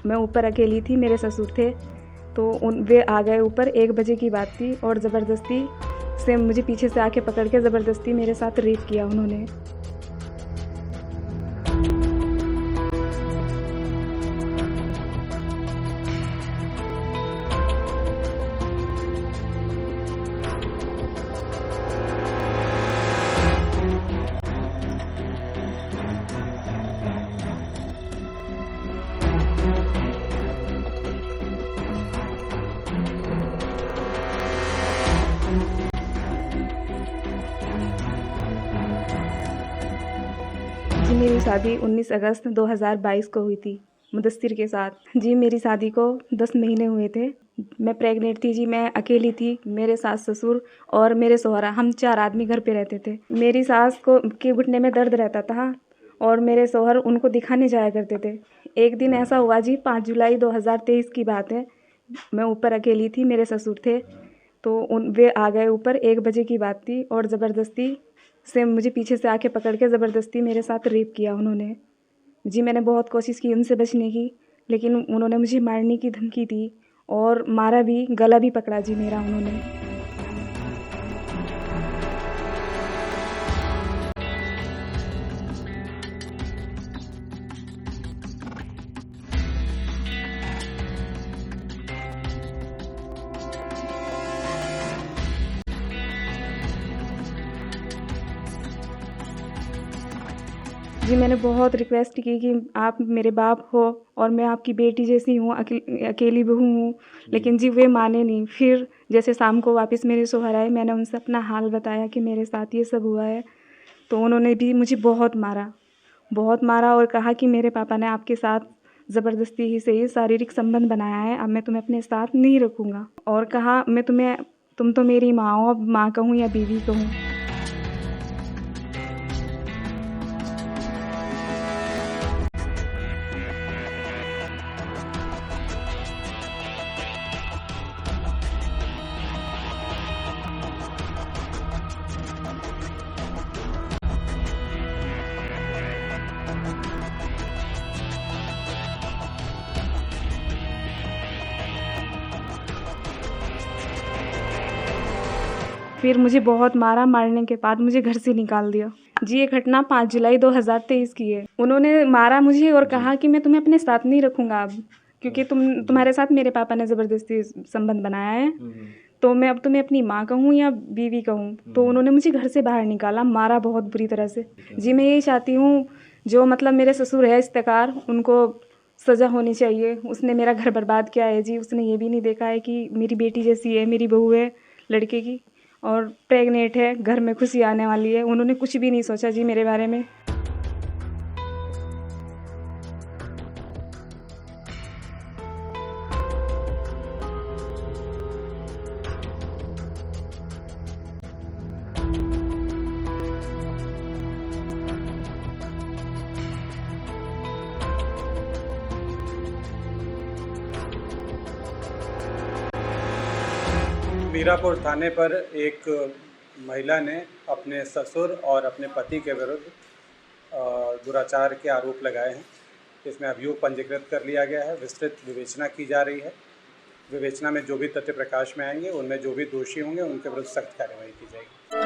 मैं ऊपर अकेली थी, मेरे ससुर थे, तो वे आ गए ऊपर। 1 बजे की बात थी और ज़बरदस्ती से मुझे पीछे से आके पकड़ के ज़बरदस्ती मेरे साथ रेप किया उन्होंने। जी, मेरी शादी 19 अगस्त 2022 को हुई थी मुदस्सिर के साथ। जी, मेरी शादी को 10 महीने हुए थे। मैं प्रेग्नेंट थी जी, मैं अकेली थी, मेरे सास-ससुर और मेरे शौहरा, हम 4 आदमी घर पे रहते थे। मेरी सास को के घुटने में दर्द रहता था और मेरे शौहर उनको दिखाने जाया करते थे। एक दिन ऐसा हुआ जी, 5 जुलाई 2023 की बात है, मैं ऊपर अकेली थी, मेरे ससुर थे, तो वे आ गए ऊपर। 1 बजे की बात थी और ज़बरदस्ती से मुझे पीछे से आके पकड़ के ज़बरदस्ती मेरे साथ रेप किया उन्होंने। जी, मैंने बहुत कोशिश की उनसे बचने की, लेकिन उन्होंने मुझे मारने की धमकी दी और मारा भी, गला भी पकड़ा जी मेरा उन्होंने। जी, मैंने बहुत रिक्वेस्ट की कि आप मेरे बाप हो और मैं आपकी बेटी जैसी हूँ, अकेली बहू हूँ, लेकिन जी वे माने नहीं। फिर जैसे शाम को वापस मेरे शौहर आए, मैंने उनसे अपना हाल बताया कि मेरे साथ ये सब हुआ है, तो उन्होंने भी मुझे बहुत मारा और कहा कि मेरे पापा ने आपके साथ ज़बरदस्ती ही से ही शारीरिक संबंध बनाया है, अब मैं तुम्हें अपने साथ नहीं रखूँगा। और कहा तुम तो मेरी माँ हो, अब माँ कहूँ या बीवी कहूँ। फिर मुझे बहुत मारा, मारने के बाद मुझे घर से निकाल दिया। जी, ये घटना 5 जुलाई 2023 की है। उन्होंने मारा मुझे और कहा कि मैं तुम्हें अपने साथ नहीं रखूँगा अब, क्योंकि तुम्हारे साथ मेरे पापा ने ज़बरदस्ती संबंध बनाया है, तो मैं अब तुम्हें अपनी माँ कहूँ या बीवी कहूँ। तो उन्होंने मुझे घर से बाहर निकाला, मारा बहुत बुरी तरह से। जी, मैं यही चाहती हूँ, जो मतलब मेरे ससुर है इस्तेकार, उनको सज़ा होनी चाहिए। उसने मेरा घर बर्बाद किया है जी, उसने ये भी नहीं देखा है कि मेरी बेटी जैसी है, मेरी बहू है लड़के की, और प्रेग्नेंट है, घर में खुशी आने वाली है। उन्होंने कुछ भी नहीं सोचा जी मेरे बारे में। मीरापुर थाने पर एक महिला ने अपने ससुर और अपने पति के विरुद्ध दुराचार के आरोप लगाए हैं। इसमें अभियोग पंजीकृत कर लिया गया है। विस्तृत विवेचना की जा रही है। विवेचना में जो भी तथ्य प्रकाश में आएंगे, उनमें जो भी दोषी होंगे उनके विरुद्ध सख्त कार्रवाई की जाएगी।